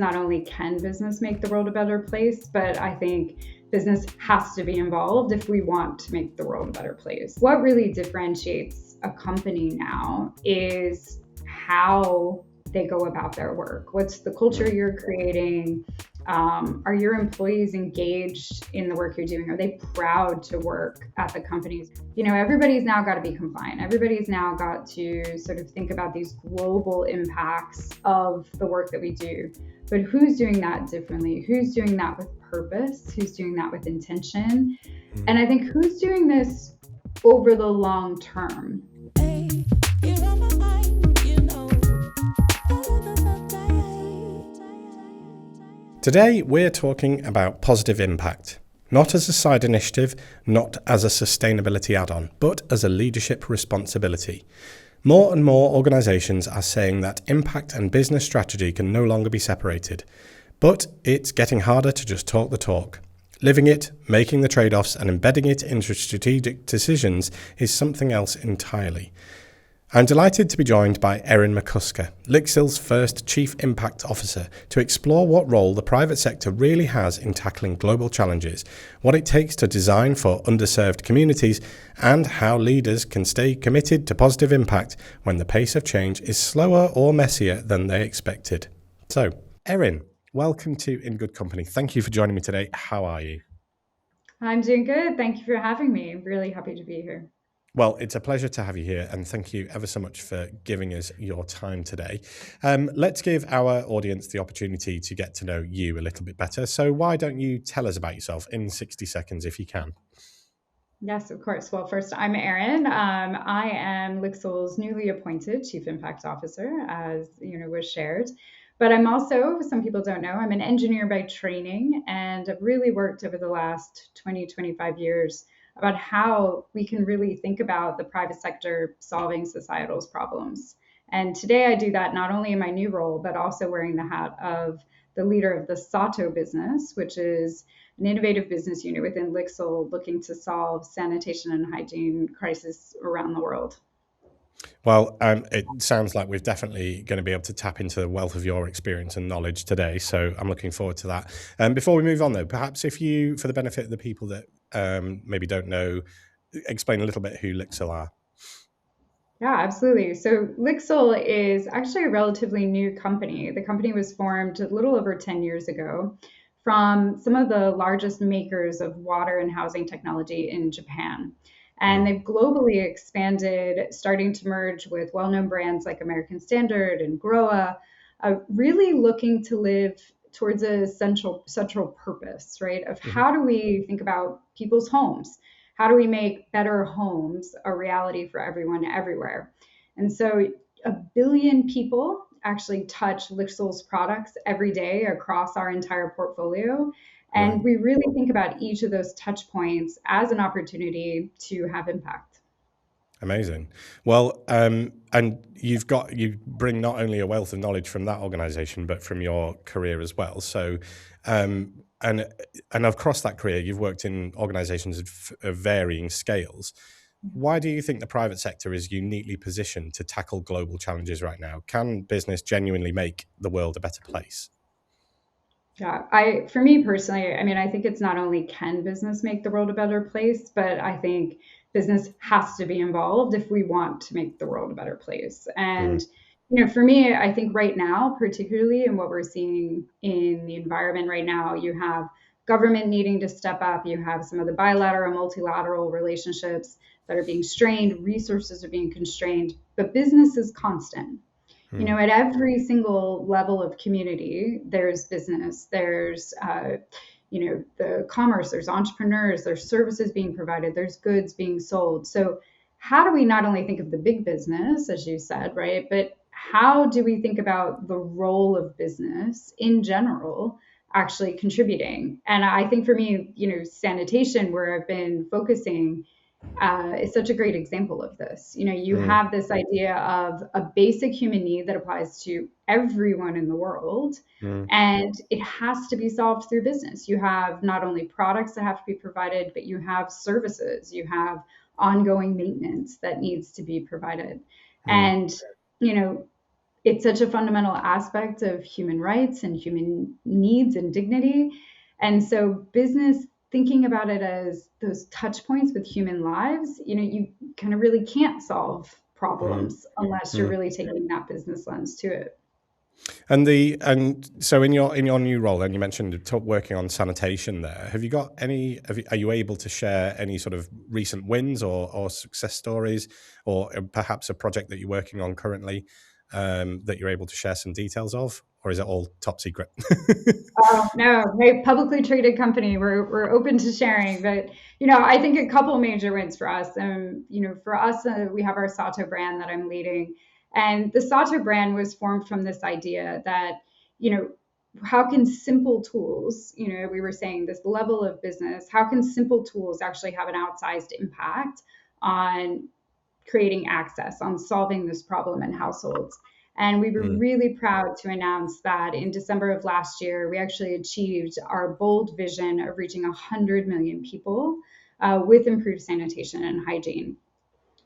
Not only can business make the world a better place, but I think business has to be involved if we want to make the world a better place. What really differentiates a company now is how they go about their work. What's the culture you're creating? Are your employees engaged in the work you're doing? Are they proud to work at the companies? Everybody's now got to be compliant. Everybody's now got to sort of think about these global impacts of the work that we do. But who's doing that differently? Who's doing that with purpose? Who's doing that with intention? And I think who's doing this over the long term? Today, we're talking about positive impact, not as a side initiative, not as a sustainability add-on, but as a leadership responsibility. More and more organisations are saying that impact and business strategy can no longer be separated. But it's getting harder to just talk the talk. Living it, making the trade-offs and embedding it into strategic decisions is something else entirely. I'm delighted to be joined by Erin McCusker, LIXIL's first Chief Impact Officer, to explore what role the private sector really has in tackling global challenges, what it takes to design for underserved communities, and how leaders can stay committed to positive impact when the pace of change is slower or messier than they expected. So, Erin, welcome to In Good Company. Thank you for joining me today. How are you? I'm doing good. Thank you for having me. I'm really happy to be here. Well, it's a pleasure to have you here, and thank you ever so much for giving us your time today. Let's give our audience the opportunity to get to know you a little bit better. So why don't you tell us about yourself in 60 seconds if you can? Yes, of course. Well, first, I'm Erin. I am LIXIL's newly appointed Chief Impact Officer, as was shared. But I'm also, some people don't know, I'm an engineer by training, and I've really worked over the last 25 years about how we can really think about the private sector solving societal's problems. And today I do that not only in my new role, but also wearing the hat of the leader of the SATO business, which is an innovative business unit within LIXIL looking to solve sanitation and hygiene crisis around the world. Well, it sounds like we're definitely going to be able to tap into the wealth of your experience and knowledge today. So I'm looking forward to that. Before we move on, though, perhaps if you, for the benefit of the people that maybe don't know, explain a little bit who LIXIL are. Yeah, absolutely. So LIXIL is actually a relatively new company. The company was formed a little over 10 years ago from some of the largest makers of water and housing technology in Japan. And they've globally expanded, starting to merge with well-known brands like American Standard and Groa, really looking to live towards a central purpose, right? Of how do we think about people's homes? How do we make better homes a reality for everyone everywhere? And so 1 billion people actually touch LIXIL's products every day across our entire portfolio. And we really think about each of those touch points as an opportunity to have impact. Amazing. Well, and you bring not only a wealth of knowledge from that organization, but from your career as well. So, and across that career, you've worked in organizations of varying scales. Why do you think the private sector is uniquely positioned to tackle global challenges right now? Can business genuinely make the world a better place? Yeah, for me personally, I think it's not only can business make the world a better place, but I think business has to be involved if we want to make the world a better place. And, for me, I think right now, particularly in what we're seeing in the environment right now, you have government needing to step up. You have some of the bilateral, multilateral relationships that are being strained, resources are being constrained, but business is constant. At every single level of community, there's business, there's, the commerce, there's entrepreneurs, there's services being provided, there's goods being sold. So how do we not only think of the big business, as you said, right, but how do we think about the role of business in general actually contributing? And I think for me, sanitation, where I've been focusing, is such a great example of this. You have this idea of a basic human need that applies to everyone in the world, and it has to be solved through business. You have not only products that have to be provided, but you have services, you have ongoing maintenance that needs to be provided. And, it's such a fundamental aspect of human rights and human needs and dignity. And so business thinking about it as those touch points with human lives, you kind of really can't solve Mm, problems unless you're mm. really taking that business lens to it. And so in your new role, and you mentioned working on sanitation there. Have you got any? Are you able to share any sort of recent wins or success stories, or perhaps a project that you're working on currently that you're able to share some details of, or is it all top secret? Oh, no, a publicly traded company. We're open to sharing, but I think a couple major wins for us. For us, we have our Sato brand that I'm leading, and the Sato brand was formed from this idea that you know how can simple tools, we were saying this level of business, how can simple tools actually have an outsized impact on creating access, on solving this problem in households. And we were Mm, really proud to announce that in December of last year, we actually achieved our bold vision of reaching 100 million people with improved sanitation and hygiene.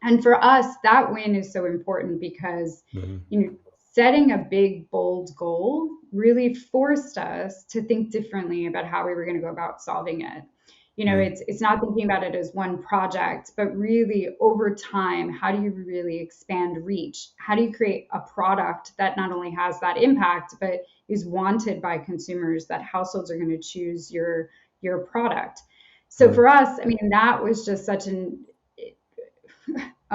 And for us, that win is so important because, mm, you know, setting a big, bold goal really forced us to think differently about how we were going to go about solving it. mm, It's not thinking about it as one project, but really over time, how do you really expand reach? How do you create a product that not only has that impact, but is wanted by consumers, that households are going to choose your product? So mm. for us, I mean, that was just such a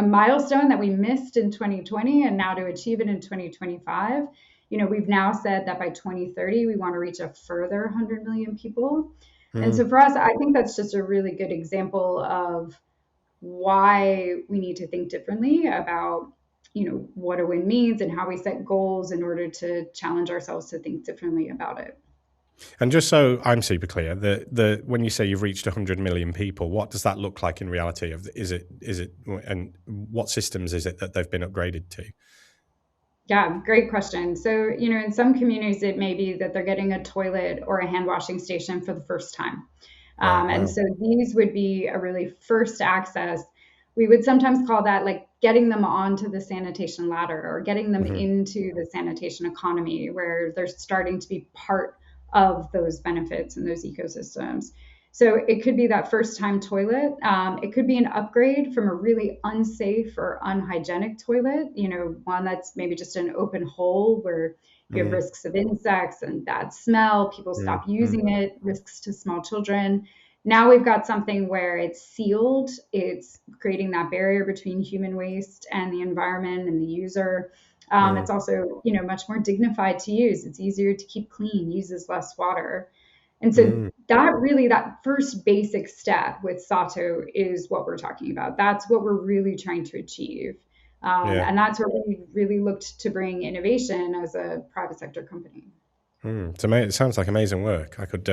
milestone that we missed in 2020, and now to achieve it in 2025. We've now said that by 2030 we want to reach a further 100 million people. And Mm. so for us, I think that's just a really good example of why we need to think differently about what a win means and how we set goals in order to challenge ourselves to think differently about it. And just so I'm super clear, the when you say you've reached 100 million people, what does that look like in reality? Is it, and what systems is it that they've been upgraded to? Yeah, great question. So, in some communities, it may be that they're getting a toilet or a hand washing station for the first time. Right. And Wow. so these would be a really first access. We would sometimes call that like getting them onto the sanitation ladder or getting them Hmm. into the sanitation economy where they're starting to be part of those benefits and those ecosystems. So it could be that first time toilet. It could be an upgrade from a really unsafe or unhygienic toilet, one that's maybe just an open hole where you have Mm, risks of insects and bad smell, people mm, stop mm, using it, risks to small children. Now we've got something where it's sealed, it's creating that barrier between human waste and the environment and the user. mm, It's also, much more dignified to use. It's easier to keep clean, uses less water. And so mm. that first basic step with Sato is what we're talking about. That's what we're really trying to achieve. Yeah. And that's where we really looked to bring innovation as a private sector company. It sounds like amazing work. I could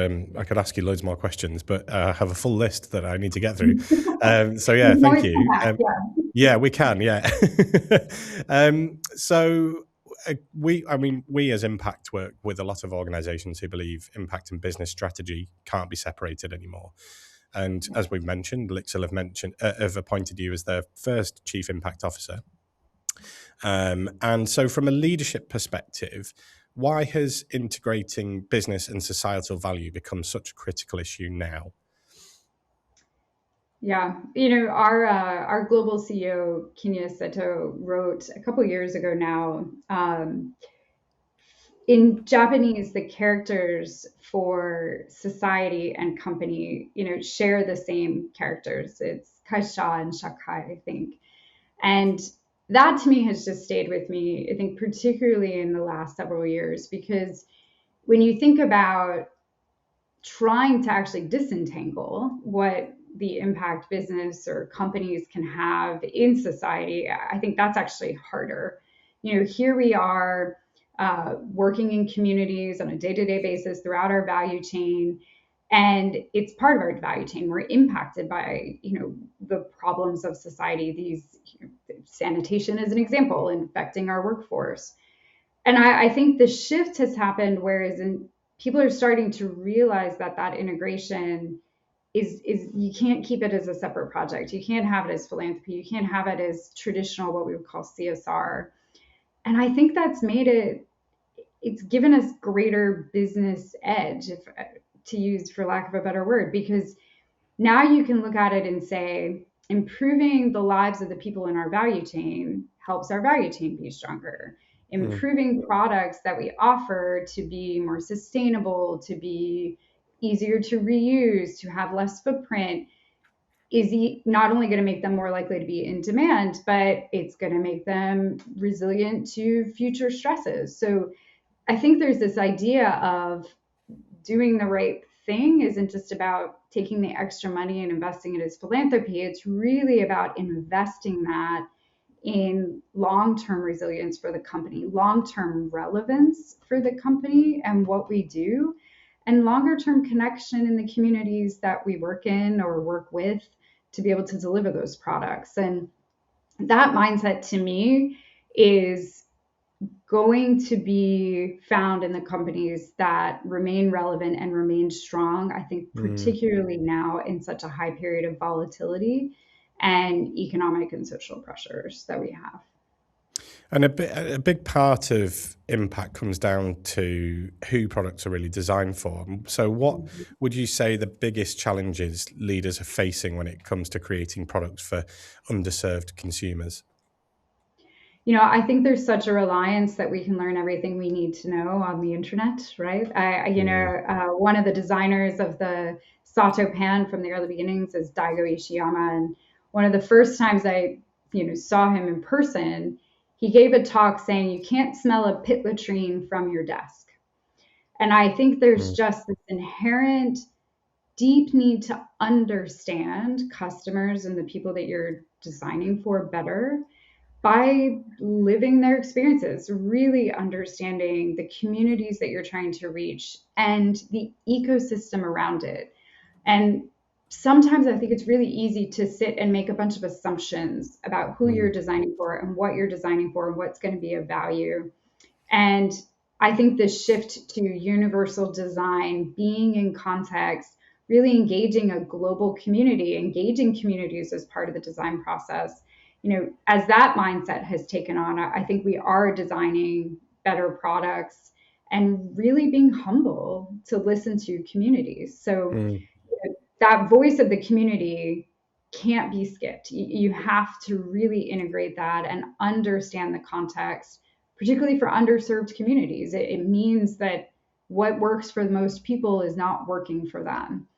ask you loads more questions, but I have a full list that I need to get through. So yeah, You can thank always come you. back. Yeah. Yeah, we can. Yeah. So we as Impact work with a lot of organisations who believe impact and business strategy can't be separated anymore. And as we've mentioned, LIXIL have appointed you as their first chief impact officer. And so, from a leadership perspective, why has integrating business and societal value become such a critical issue now? Yeah, our global CEO Kinya Seto wrote a couple years ago now. In Japanese, the characters for society and company, share the same characters. It's kaisha and shakai, I think. And that to me has just stayed with me, I think, particularly in the last several years, because when you think about trying to actually disentangle what the impact business or companies can have in society, I think that's actually harder. Here we are working in communities on a day to day basis throughout our value chain. And it's part of our value chain. We're impacted by, the problems of society. Sanitation is an example, infecting our workforce. And I think the shift has happened, whereas people are starting to realize that integration is you can't keep it as a separate project. You can't have it as philanthropy. You can't have it as traditional what we would call CSR. And I think that's made it's given us greater business edge, if to use for lack of a better word, because now you can look at it and say, improving the lives of the people in our value chain helps our value chain be stronger. Mm. Improving products that we offer to be more sustainable, to be easier to reuse, to have less footprint is not only going to make them more likely to be in demand, but it's going to make them resilient to future stresses. So I think there's this idea of doing the right thing isn't just about taking the extra money and investing it as philanthropy. It's really about investing that in long term resilience for the company, long term relevance for the company and what we do, and longer term connection in the communities that we work in or work with to be able to deliver those products. And that mindset to me is going to be found in the companies that remain relevant and remain strong. I think, Mm. particularly now in such a high period of volatility and economic and social pressures that we have. And a big part of impact comes down to who products are really designed for. So, what would you say the biggest challenges leaders are facing when it comes to creating products for underserved consumers? I think there's such a reliance that we can learn everything we need to know on the internet, right? Mm. One of the designers of the Sato pan from the early beginnings is Daigo Ishiyama, and one of the first times I, saw him in person, he gave a talk saying you can't smell a pit latrine from your desk, and I think there's Mm. just this inherent deep need to understand customers and the people that you're designing for better by living their experiences, really understanding the communities that you're trying to reach and the ecosystem around it. And sometimes I think it's really easy to sit and make a bunch of assumptions about who you're Mm. designing for and what you're designing for and what's going to be of value. And I think the shift to universal design, being in context, really engaging a global community, engaging communities as part of the design process, as that mindset has taken on, I think we are designing better products and really being humble to listen to communities. So Mm. that voice of the community can't be skipped. You have to really integrate that and understand the context, particularly for underserved communities. It means that what works for most people is not working for them.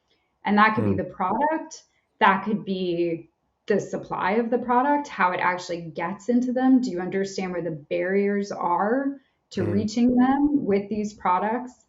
And that could be Mm. the product, that could be the supply of the product, how it actually gets into them. Do you understand where the barriers are to Mm. reaching them with these products?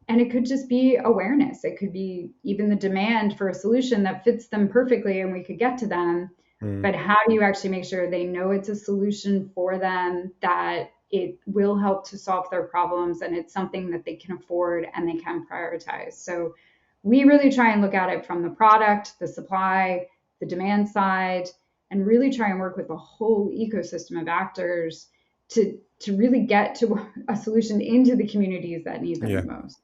And it could just be awareness. It could be even the demand for a solution that fits them perfectly and we could get to them. Mm. But how do you actually make sure they know it's a solution for them, that it will help to solve their problems and it's something that they can afford and they can prioritize? So we really try and look at it from the product, the supply, the demand side, and really try and work with the whole ecosystem of actors to really get to a solution into the communities that need them Yeah. the most.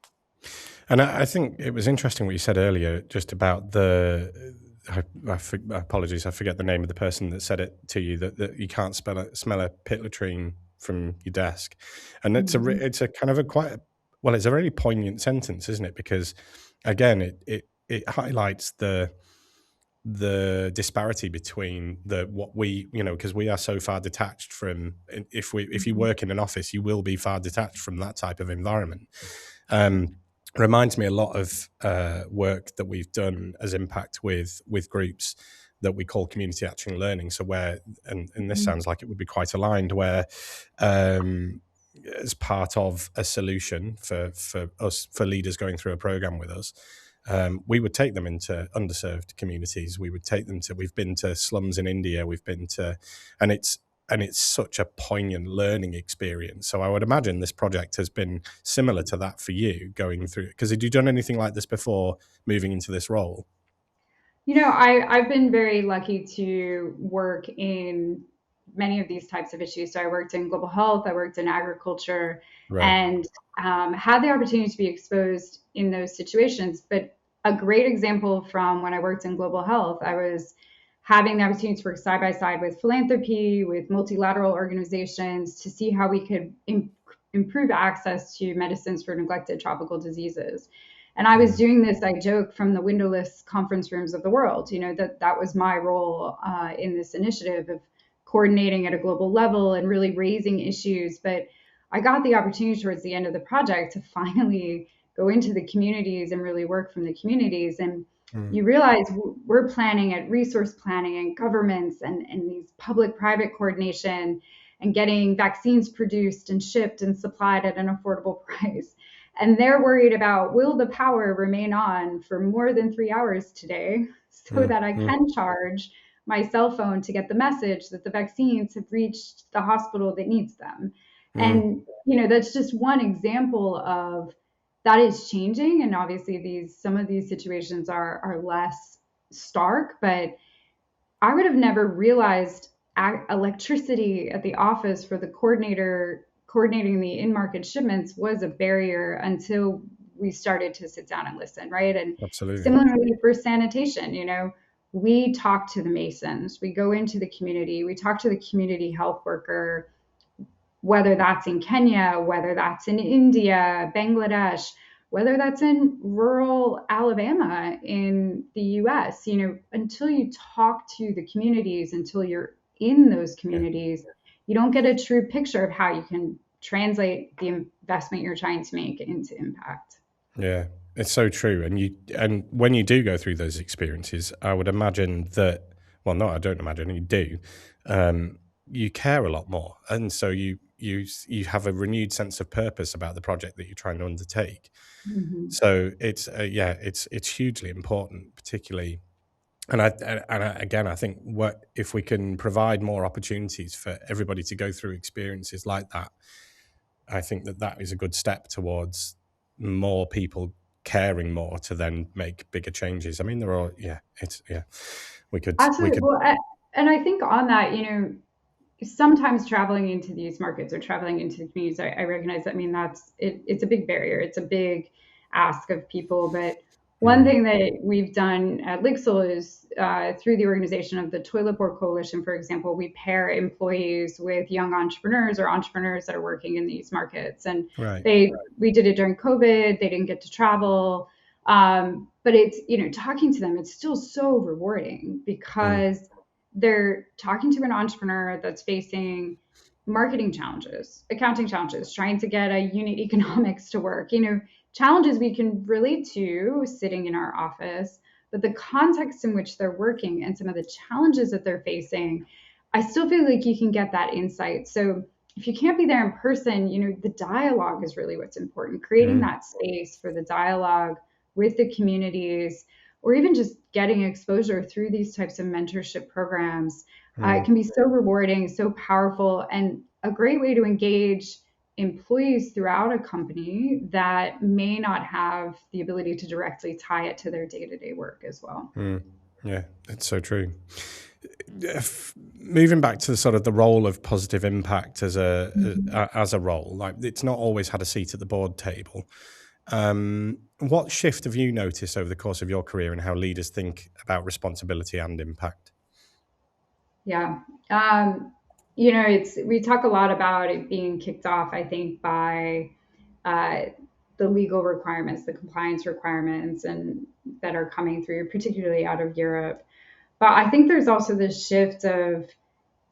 And I think it was interesting what you said earlier, just about apologies, I forget the name of the person that said it to you, that you can't smell a pit latrine from your desk. And Mhm. it's a kind of well, it's a really poignant sentence, isn't it? Because again, it highlights the disparity between what we, because we are so far detached from, if you Mhm. work in an office, you will be far detached from that type of environment. um Reminds me a lot of work that we've done as impact with groups that we call community action and learning. So where, and this Mhm. sounds like it would be quite aligned, where um as part of a solution for us, for leaders going through a program with us, we would take them into underserved communities. We've been to slums in India. We've been to, and it's such a poignant learning experience. So I would imagine this project has been similar to that for you going through. Because had you done anything like this before moving into this role? I've been very lucky to work in many of these types of issues. So I worked in global health, I worked in agriculture, Right. and had the opportunity to be exposed in those situations. But a great example from when I worked in global health, I was having the opportunity to work side by side with philanthropy, with multilateral organizations to see how we could improve access to medicines for neglected tropical diseases. And I was doing this, I joke, from the windowless conference rooms of the world. That was my role in this initiative of coordinating at a global level and really raising issues. But I got the opportunity towards the end of the project to finally go into the communities and really work from the communities. And you realize we're planning at resource planning and governments and these public-private coordination and getting vaccines produced and shipped and supplied at an affordable price. And they're worried about, will the power remain on for more than 3 hours today so that I can charge my cell phone to get the message that the vaccines have reached the hospital that needs them. And, that's just one example of that is changing. And obviously some of these situations are less stark, but I would have never realized electricity at the office for the coordinator coordinating the in-market shipments was a barrier until we started to sit down and listen, right? And Absolutely. similarly for sanitation, we talk to the masons, we go into the community, we talk to the community health worker, whether that's in Kenya, whether that's in India, Bangladesh, whether that's in rural Alabama in the US, until you talk to the communities, until you're in those communities, you don't get a true picture of how you can translate the investment you're trying to make into impact. Yeah, it's so true. And when you do go through those experiences, I would imagine that, well, no, I don't imagine you do. You care a lot more, and so you have a renewed sense of purpose about the project that you're trying to undertake. Mm-hmm. So it's hugely important, particularly. And again, I think if we can provide more opportunities for everybody to go through experiences like that, I think that is a good step towards more people caring more to then make bigger changes. I mean, we could. Absolutely. Well, and I think on that, sometimes traveling into these markets or traveling into the communities, I recognize that. I mean, it's a big barrier. It's a big ask of people. But one thing that we've done at LIXIL is through the organization of the Toilet Board Coalition, for example, we pair employees with young entrepreneurs or entrepreneurs that are working in these markets. And Right. we did it during COVID. They didn't get to travel. But it's, talking to them, it's still so rewarding because they're talking to an entrepreneur that's facing marketing challenges, accounting challenges, trying to get a unit economics to work, challenges we can relate to sitting in our office, but the context in which they're working and some of the challenges that they're facing, I still feel like you can get that insight. So if you can't be there in person, the dialogue is really what's important, creating that space for the dialogue with the communities, or even just getting exposure through these types of mentorship programs. It can be so rewarding, so powerful, and a great way to engage employees throughout a company that may not have the ability to directly tie it to their day-to-day work as well. Yeah, it's so true. Moving back to sort of the role of positive impact as a role, like it's not always had a seat at the board table. What shift have you noticed over the course of your career in how leaders think about responsibility and impact? Yeah. We talk a lot about it being kicked off, I think, by the legal requirements, the compliance requirements, and that are coming through, particularly out of Europe. But I think there's also this shift of,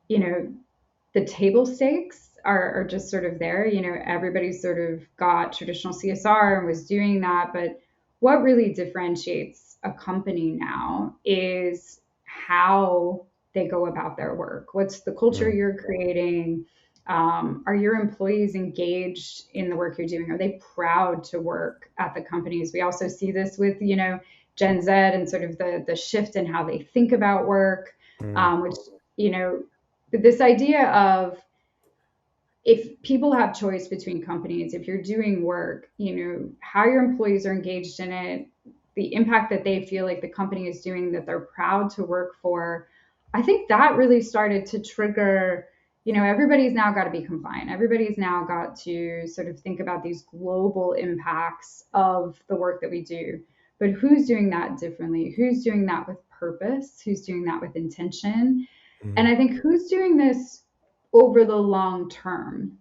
the table stakes are just sort of there. Everybody sort of got traditional CSR and was doing that. But what really differentiates a company now is how they go about their work. What's the culture you're creating? Are your employees engaged in the work you're doing? Are they proud to work at the companies? We also see this with, Gen Z and sort of the shift in how they think about work, which, this idea of, if people have choice between companies, if you're doing work, how your employees are engaged in it, the impact that they feel like the company is doing, that they're proud to work for, I think that really started to trigger, everybody's now got to be compliant. Everybody's now got to sort of think about these global impacts of the work that we do. but who's doing that differently? Who's doing that with purpose? Who's doing that with intention? And Mm, I think who's doing this over the long term?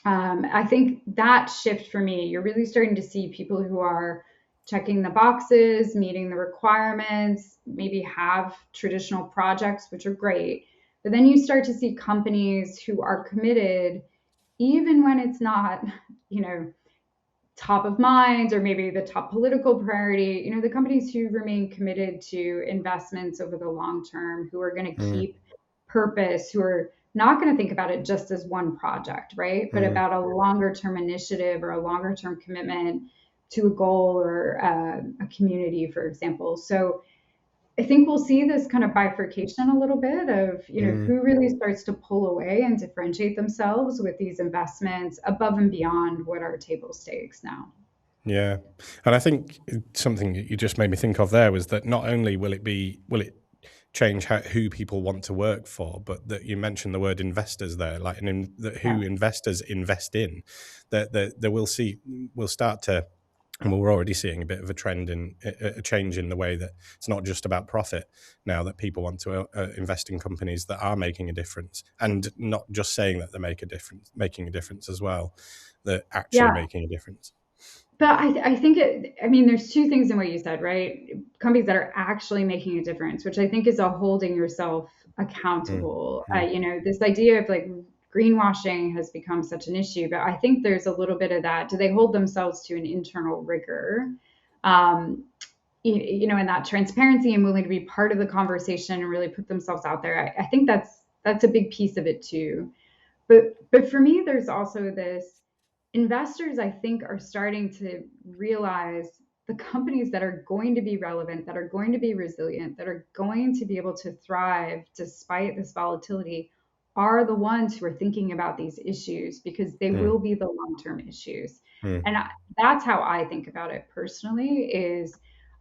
I think that shift for me, you're really starting to see people who are checking the boxes, meeting the requirements, maybe have traditional projects, which are great. But then you start to see companies who are committed, even when it's not, you know, top of mind or maybe the top political priority, the companies who remain committed to investments over the long term, who are going to mm, keep purpose, who are not going to think about it just as one project, right? But mm. about a longer term initiative or a longer term commitment to a goal or a community, for example. So I think we'll see this kind of bifurcation a little bit of, Mm. who really starts to pull away and differentiate themselves with these investments above and beyond what are table stakes now. Yeah. And I think something you just made me think of there was that not only will it change who people want to work for, but that you mentioned the word investors there, like that who Yeah. investors invest in, that we'll start to, and we're already seeing a bit of a trend in a change in the way that it's not just about profit now, that people want to invest in companies that are making a difference, and not just saying that making a difference as well, that actually Yeah. making a difference. But I think I mean, there's two things in what you said, right? Companies that are actually making a difference, which I think is a holding yourself Mm, accountable. mm, This idea of like greenwashing has become such an issue, but I think there's a little bit of that. Do they hold themselves to an internal rigor? Um, and that transparency and willing to be part of the conversation and really put themselves out there. I think that's a big piece of it too. But for me, there's also this investors, I think, are starting to realize the companies that are going to be relevant, that are going to be resilient, that are going to be able to thrive despite this volatility are the ones who are thinking about these issues because they mm, will be the long-term issues. mm. And that's how I think about it personally is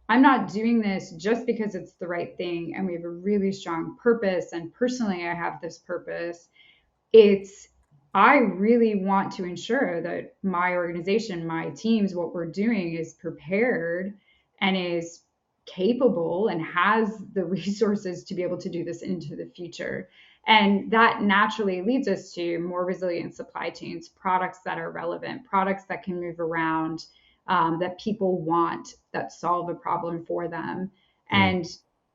I'm not doing this just because it's the right thing and we have a really strong purpose and personally I have this purpose. It's I really want to ensure that my organization, my teams, what we're doing is prepared and is capable and has the resources to be able to do this into the future. And that naturally leads us to more resilient supply chains, products that are relevant, products that can move around, that people want, that solve a problem for them. Mm, And,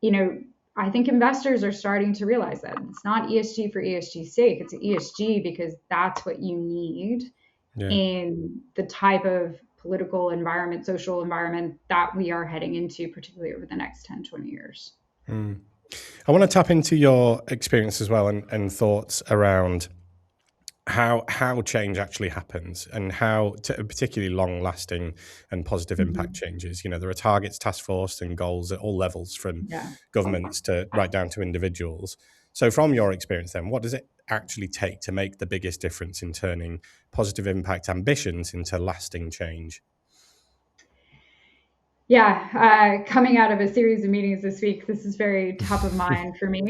you know, I think investors are starting to realize that it's not ESG for ESG's sake. It's ESG because that's what you need yeah. in the type of political environment, social environment that we are heading into, particularly over the next 10, 20 years. Mm. I want to tap into your experience as well, and thoughts around how change actually happens, and how particularly long lasting and positive impact Mm-hmm. changes. There are targets, task force, and goals at all levels, from Yeah. governments to right down to individuals. So from your experience then, what does it actually take to make the biggest difference in turning positive impact ambitions into lasting change? Yeah, coming out of a series of meetings this week, this is very top of mind for me.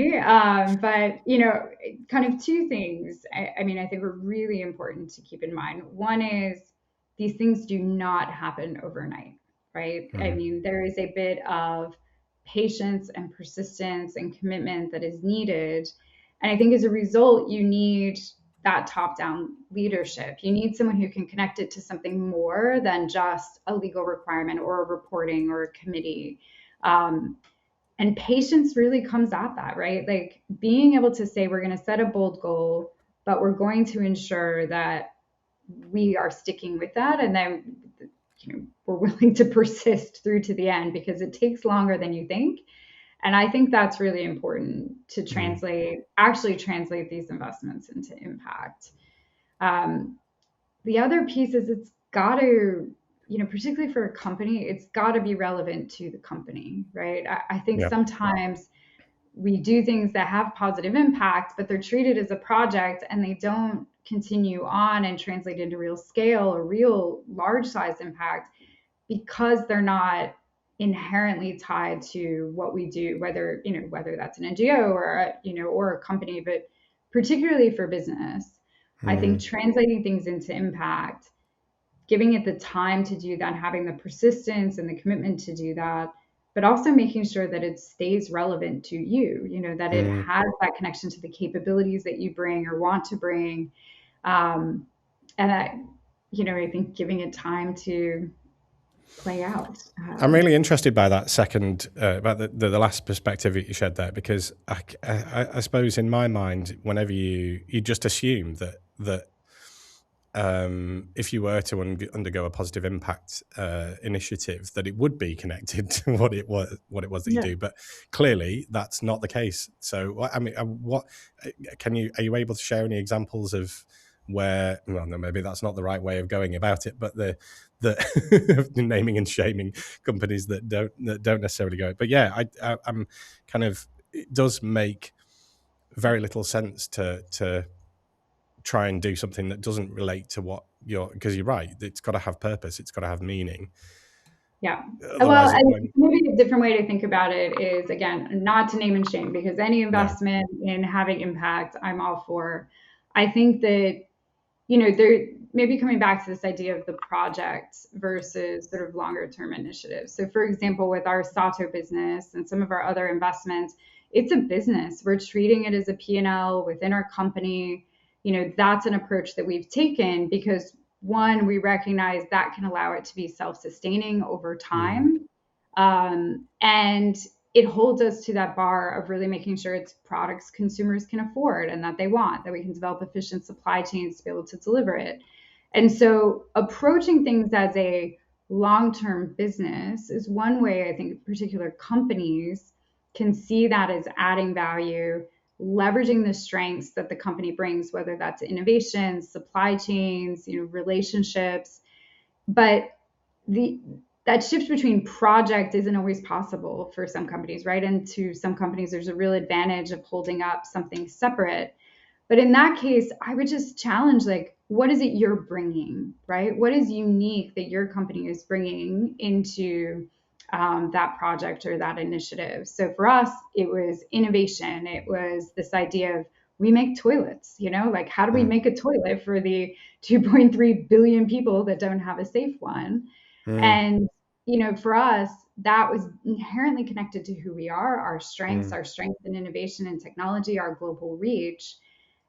But kind of two things. I mean, I think are really important to keep in mind. One is these things do not happen overnight, right? I Mm, mean, there is a bit of patience and persistence and commitment that is needed, and I think as a result, you need that top down leadership. You need someone who can connect it to something more than just a legal requirement or a reporting or a committee. Um, and patience really comes at that, right? Like being able to say, we're going to set a bold goal, but we're going to ensure that we are sticking with that. And then, we're willing to persist through to the end because it takes longer than you think. And I think that's really important to mm, actually translate these investments into impact. Um, the other piece is it's got to, particularly for a company, it's got to be relevant to the company, right? I think yeah. sometimes we do things that have positive impact, but they're treated as a project and they don't continue on and translate into real scale or real large size impact because they're not inherently tied to what we do, whether that's an NGO or a company, but particularly for business, I think Mm, translating things into impact giving it the time to do that, having the persistence and the commitment to do that, but also making sure that it stays relevant to you, that it Mm. has that connection to the capabilities that you bring or want to bring. Um, and that, I think giving it time to play out. I'm really interested by that second, about the last perspective that you shared there, because I suppose in my mind, whenever you just assume that if you were to undergo a positive impact initiative, that it would be connected to what it was that you Yeah. do, but clearly that's not the case. So, I mean, are you able to share any examples of where? Well, no, maybe that's not the right way of going about it, but the naming and shaming companies that don't necessarily go. But yeah, I'm kind of, it does make very little sense to try and do something that doesn't relate to what because you're right, it's got to have purpose, it's got to have meaning, Yeah. Well, otherwise it and won't. maybe a different way to think about it is, again, not to name and shame, because any No. investment in having impact, I'm all for. I think that, there maybe coming back to this idea of the project versus sort of longer term initiatives. So, for example, with our Sato business and some of our other investments, it's a business. We're treating it as a P&L within our company. That's an approach that we've taken because, one, we recognize that can allow it to be self sustaining over Mm, time. And it holds us to that bar of really making sure it's products consumers can afford and that they want, that we can develop efficient supply chains to be able to deliver it. And so approaching things as a long-term business is one way I think particular companies can see that as adding value, leveraging the strengths that the company brings, whether that's innovation, supply chains, relationships. But the that shift between project isn't always possible for some companies, right? And to some companies, there's a real advantage of holding up something separate. But in that case, I would just challenge, like, what is it you're bringing, right? What is unique that your company is bringing into that project or that initiative? So for us, it was innovation. It was this idea of we make toilets, like how do we mm, make a toilet for the 2.3 billion people that don't have a safe one? mm, And, for us, that was inherently connected to who we are, mm, our strengths in innovation and technology, our global reach.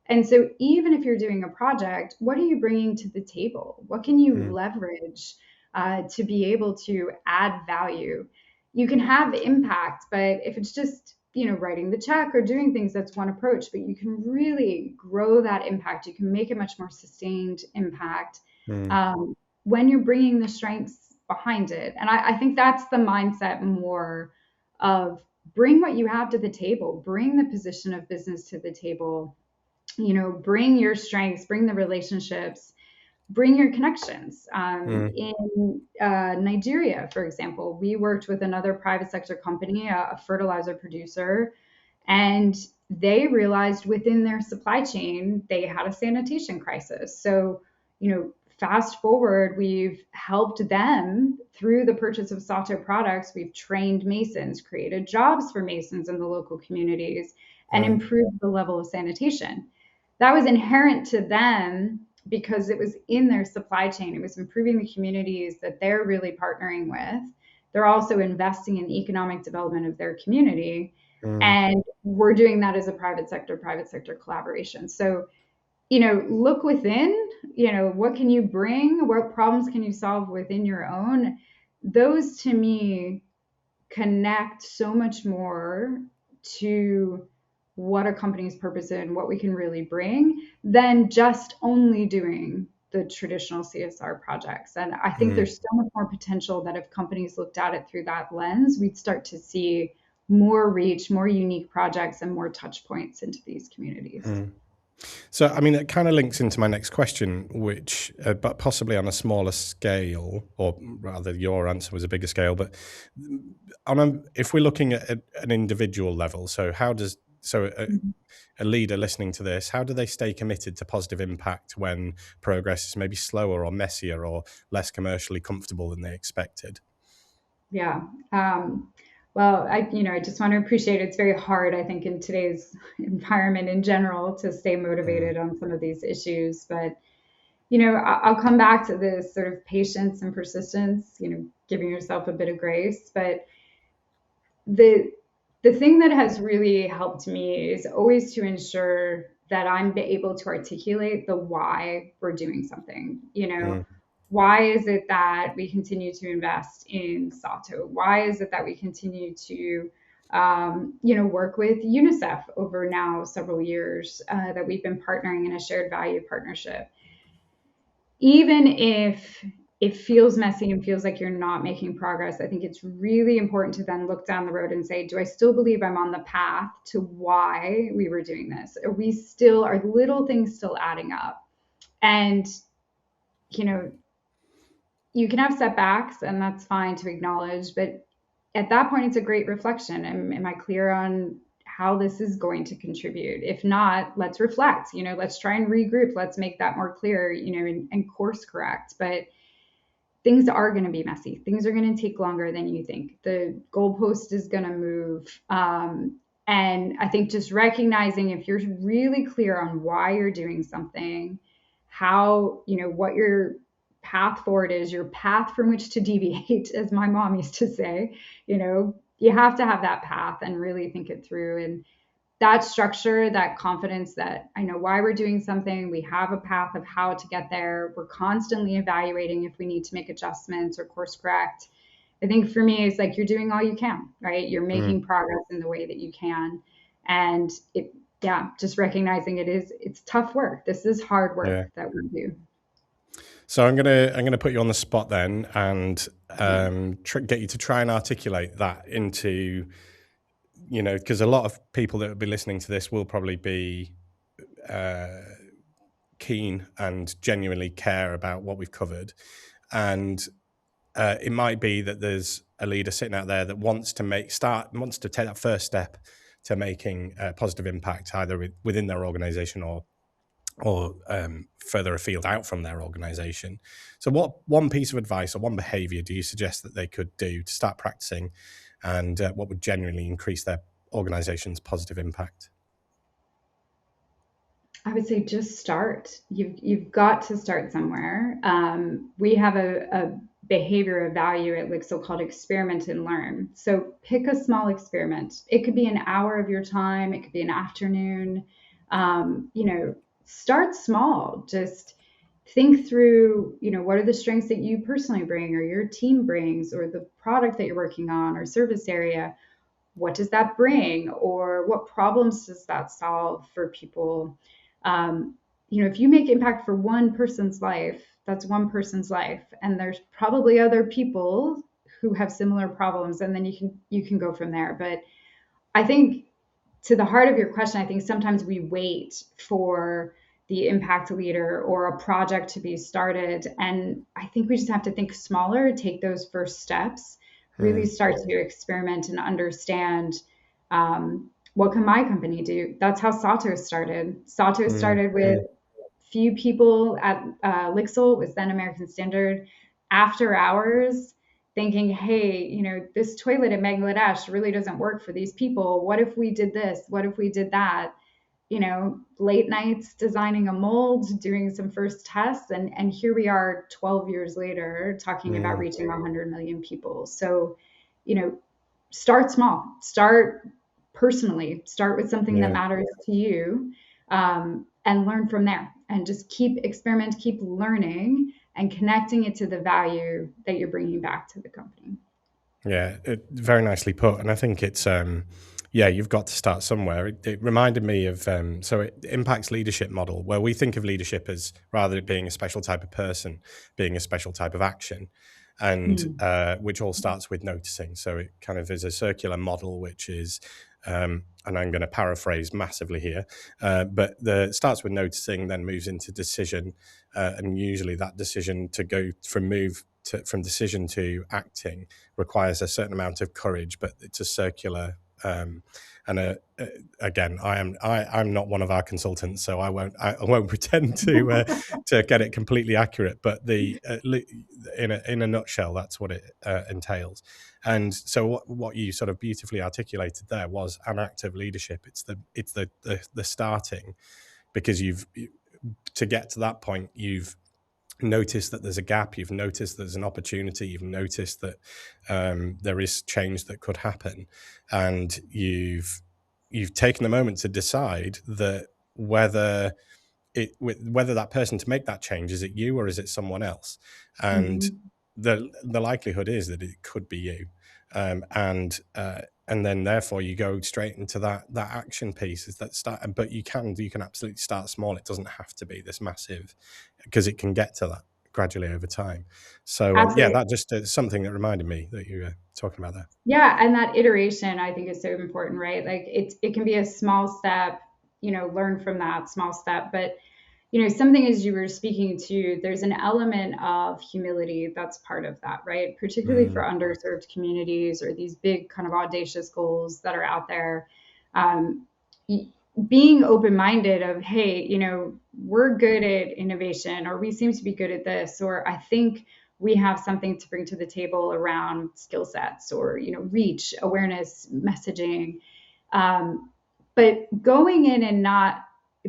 And so, even if you're doing a project, what are you bringing to the table? What can you mm, leverage to be able to add value? You can have impact, but if it's just, writing the check or doing things, that's one approach. But you can really grow that impact. You can make a much more sustained impact mm, um, when you're bringing the strengths behind it. And I think that's the mindset more of bring what you have to the table, bring the position of business to the table, bring your strengths, bring the relationships, bring your connections. mm, In Nigeria, for example, we worked with another private sector company, a fertilizer producer, and they realized within their supply chain they had a sanitation crisis. So, fast forward, we've helped them through the purchase of Sato products. We've trained masons, created jobs for masons in the local communities, and right. improved the level of sanitation. That was inherent to them because it was in their supply chain. It was improving the communities that they're really partnering with. They're also investing in the economic development of their community. Mm, And we're doing that as a private sector collaboration. So, look within, what can you bring? What problems can you solve within your own? Those to me connect so much more to what a company's purpose is and what we can really bring than just only doing the traditional CSR projects. And I think mm, there's so much more potential that if companies looked at it through that lens, we'd start to see more reach, more unique projects, and more touch points into these communities. mm. So, I mean, it kind of links into my next question, which, but possibly on a smaller scale, or rather, your answer was a bigger scale. But if we're looking at an individual level, so Mhm. a leader listening to this, how do they stay committed to positive impact when progress is maybe slower or messier or less commercially comfortable than they expected? Yeah. Well, I just want to appreciate it's very hard, I think, in today's environment in general to stay Mm, motivated on some of these issues. But, I'll come back to this sort of patience and persistence, giving yourself a bit of grace. But the the thing that has really helped me is always to ensure that I'm able to articulate the why we're doing something. Mm, Why is it that we continue to invest in Sato? Why is it that we continue to work with UNICEF over now several years, that we've been partnering in a shared value partnership? Even if it feels messy and feels like you're not making progress, I think it's really important to then look down the road and say, do I still believe I'm on the path to why we were doing this? Are little things still adding up? And, you know, you can have setbacks and that's fine to acknowledge, but at that point, it's a great reflection. Am I clear on how this is going to contribute? If not, let's reflect, let's try and regroup. Let's make that more clear, and course correct. But things are going to be messy. Things are going to take longer than you think. The goalpost is going to move. And I think just recognizing if you're really clear on why you're doing something, how, what your path forward is, your path from which to deviate, as my mom used to say, you have to have that path and really think it through. And that structure, that confidence that I know why we're doing something, we have a path of how to get there, we're constantly evaluating if we need to make adjustments or course correct. I think for me, it's like you're doing all you can, right? You're mm, making progress in the way that you can. And yeah, just recognizing it's tough work. This is hard work yeah. that we do. So I'm gonna put you on the spot then, and get you to try and articulate that into, because a lot of people that will be listening to this will probably be uh, keen and genuinely care about what we've covered, and it might be that there's a leader sitting out there that wants to take that first step to making a positive impact, either within their organization or further afield out from their organization. So what one piece of advice or one behavior do you suggest that they could do to start practicing, and what would genuinely increase their organization's positive impact? I would say just start. You've got to start somewhere. We have a behavior of value at LIXIL called experiment and learn. So pick a small experiment. It could be an hour of your time. It could be an afternoon. Start small. Just think through, what are the strengths that you personally bring or your team brings or the product that you're working on or service area. What does that bring, or what problems does that solve for people? If you make impact for one person's life, that's one person's life, and there's probably other people who have similar problems, and then you can go from there. But I think, to the heart of your question, I think sometimes we wait for the impact leader or a project to be started. And I think we just have to think smaller, take those first steps, really Mm, start to experiment and understand, what can my company do? That's how Sato started. Sato mm, started with few people at LIXIL, was then American Standard, after hours, thinking, hey, this toilet in Bangladesh really doesn't work for these people. What if we did this? What if we did that? Late nights designing a mold, doing some first tests, and here we are 12 years later talking about mm, reaching 100 million people. So, you know, start small, start personally, start with something that yeah. matters to you, and learn from there. And just keep learning and connecting it to the value that you're bringing back to the company. Yeah, very nicely put. And I think yeah, you've got to start somewhere. It reminded me of, so it impacts leadership model, where we think of leadership as rather it being a special type of person, being a special type of action, and Mm. which all starts with noticing. So it kind of is a circular model, which is, and I'm going to paraphrase massively here, but it starts with noticing, then moves into decision, and usually that decision to go from decision to acting requires a certain amount of courage, but it's a circular. And again, I'm not one of our consultants, so I won't pretend to get it completely accurate. But in a nutshell, that's what it entails. And so what you sort of beautifully articulated there was an act of leadership. It's the starting, because to get to that point, you've noticed that there's a gap, you've noticed there's an opportunity, you've noticed that there is change that could happen, and you've taken a moment to decide that whether that person to make that change, is it you or is it someone else? And Mhm. the likelihood is that it could be you, and then therefore you go straight into that action piece. Is that start? But you can absolutely start small. It doesn't have to be this massive, because it can get to that gradually over time. So yeah, Absolutely. that just something that reminded me that you were talking about there. Yeah, and that iteration I think is so important, right? Like it can be a small step, learn from that small step, but something as you were speaking to, there's an element of humility that's part of that, right? Particularly for Mm, underserved communities or these big kind of audacious goals that are out there. Um, Being open minded of, hey, we're good at innovation, or we seem to be good at this, or I think we have something to bring to the table around skill sets or, reach, awareness, messaging. Um, but going in and not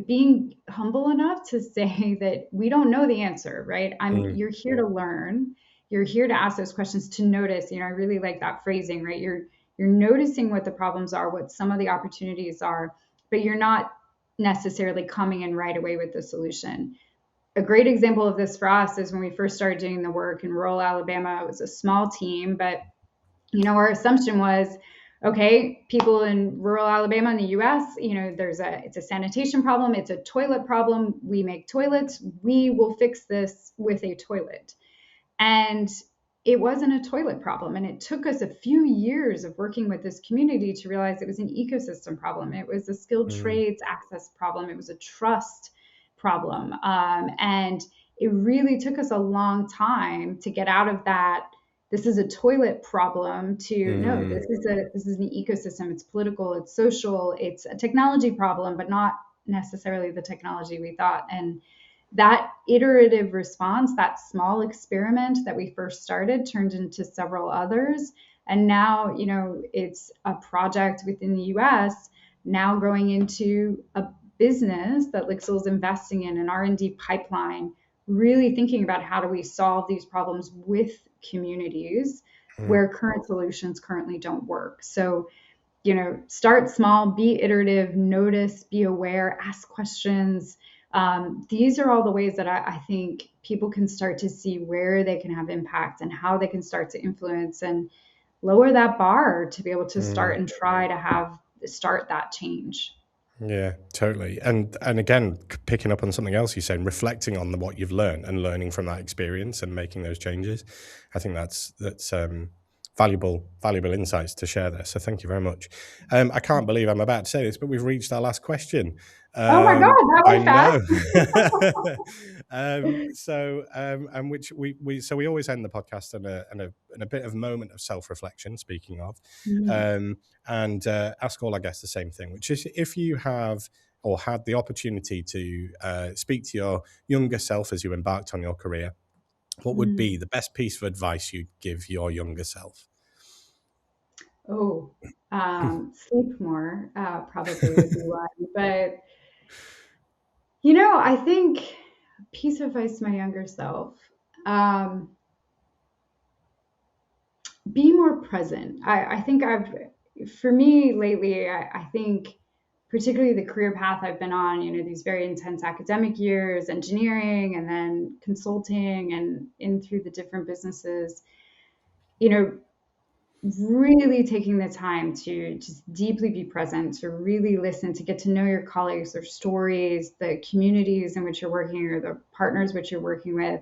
being humble enough to say that we don't know the answer, right? mm, You're here to learn. You're here to ask those questions, to notice. I really like that phrasing, right? You're noticing what the problems are, what some of the opportunities are, but you're not necessarily coming in right away with the solution. A great example of this for us is when we first started doing the work in rural Alabama. It was a small team, but our assumption was, okay, people in rural Alabama in the US, it's a sanitation problem, it's a toilet problem. We make toilets, we will fix this with a toilet. And it wasn't a toilet problem. And it took us a few years of working with this community to realize it was an ecosystem problem. It was a skilled mm, trades access problem. It was a trust problem. And it really took us a long time to get out of that. This is a toilet problem to no, mm, this is an ecosystem. It's political, it's social, it's a technology problem, but not necessarily the technology we thought. And that iterative response, that small experiment that we first started, turned into several others. And now, it's a project within the US, now growing into a business that LIXIL is investing in, an R&D pipeline, really thinking about how do we solve these problems with communities mm, where current solutions currently don't work. So, start small, be iterative, notice, be aware, ask questions. These are all the ways that I think people can start to see where they can have impact and how they can start to influence and lower that bar to be able to start mm. and try to start that change. Yeah, totally. And again, picking up on something else you're saying, reflecting on what you've learned and learning from that experience and making those changes. I think that's valuable insights to share there. So thank you very much. I can't believe I'm about to say this, but we've reached our last question. Oh my God, that I went fast. know. And which we always end the podcast on a bit of moment of self-reflection. Speaking of, Mm, um, and ask all our guests the same thing, which is, if you have or had the opportunity to speak to your younger self as you embarked on your career, what would mm. be the best piece of advice you'd give your younger self? Oh, sleep more, probably would be one. But, I think piece of advice to my younger self. Um, be more present. I think for me lately, I think particularly the career path I've been on, these very intense academic years, engineering, and then consulting, and in through the different businesses, you know, really taking the time to just deeply be present, to really listen, to get to know your colleagues, their stories, the communities in which you're working, or the partners which you're working with.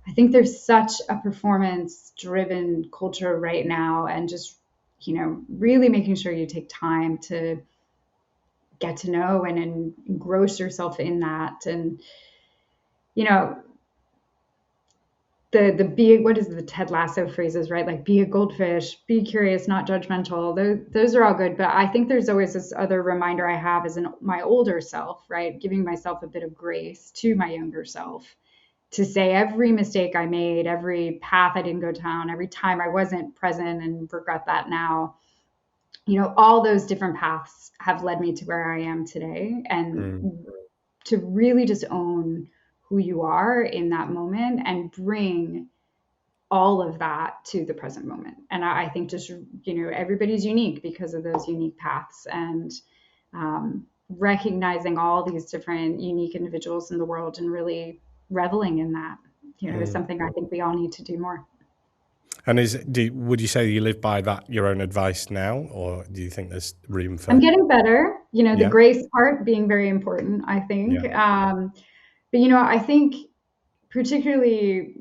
I think there's such a performance driven culture right now, and just, really making sure you take time to get to know and engross yourself in that. And, you know, the be what is the Ted Lasso phrases, right? Like be a goldfish, be curious, not judgmental. Those are all good, but I think there's always this other reminder I have as my older self, right? Giving myself a bit of grace to my younger self, to say every mistake I made, every path I didn't go down, every time I wasn't present and regret that now, all those different paths have led me to where I am today. And Mm, to really just own who you are in that moment and bring all of that to the present moment. And I think just, everybody's unique because of those unique paths, and recognizing all these different unique individuals in the world and really reveling in that, is something I think we all need to do more. And would you say you live by that, your own advice now, or do you think there's room for? I'm getting better, the Yeah. grace part being very important, I think. Yeah. But, I think particularly,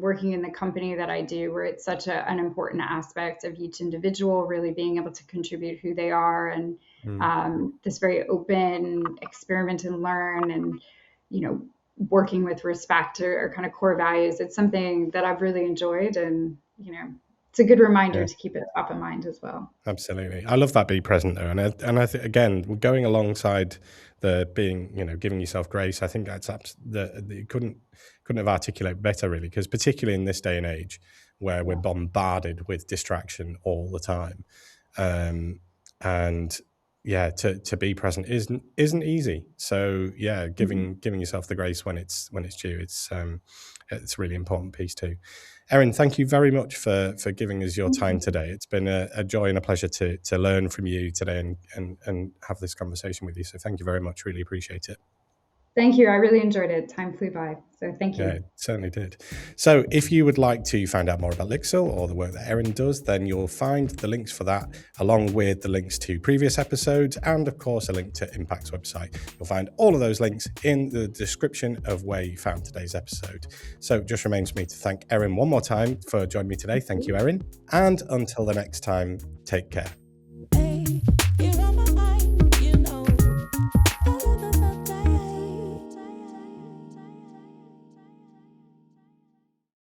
working in the company that I do, where it's such an important aspect of each individual really being able to contribute who they are, and this very open experiment and learn, and, working with respect are kind of core values. It's something that I've really enjoyed, and, it's a good reminder to keep it top of mind as well. Absolutely. I love that be present though. And I think, again, going alongside the being, giving yourself grace, I think that's you couldn't have articulated better really, because particularly in this day and age where we're bombarded with distraction all the time. And yeah, to be present isn't easy. So yeah, giving yourself the grace when it's due, it's a really important piece too. Erin, thank you very much for giving us your time today. It's been a joy and a pleasure to learn from you today and have this conversation with you. So thank you very much. Really appreciate it. Thank you. I really enjoyed it. Time flew by. So thank you. Yeah, it certainly did. So if you would like to find out more about LIXIL or the work that Erin does, then you'll find the links for that, along with the links to previous episodes and, of course, a link to Impact's website. You'll find all of those links in the description of where you found today's episode. So it just remains for me to thank Erin one more time for joining me today. Thank you, Erin. And until the next time, take care.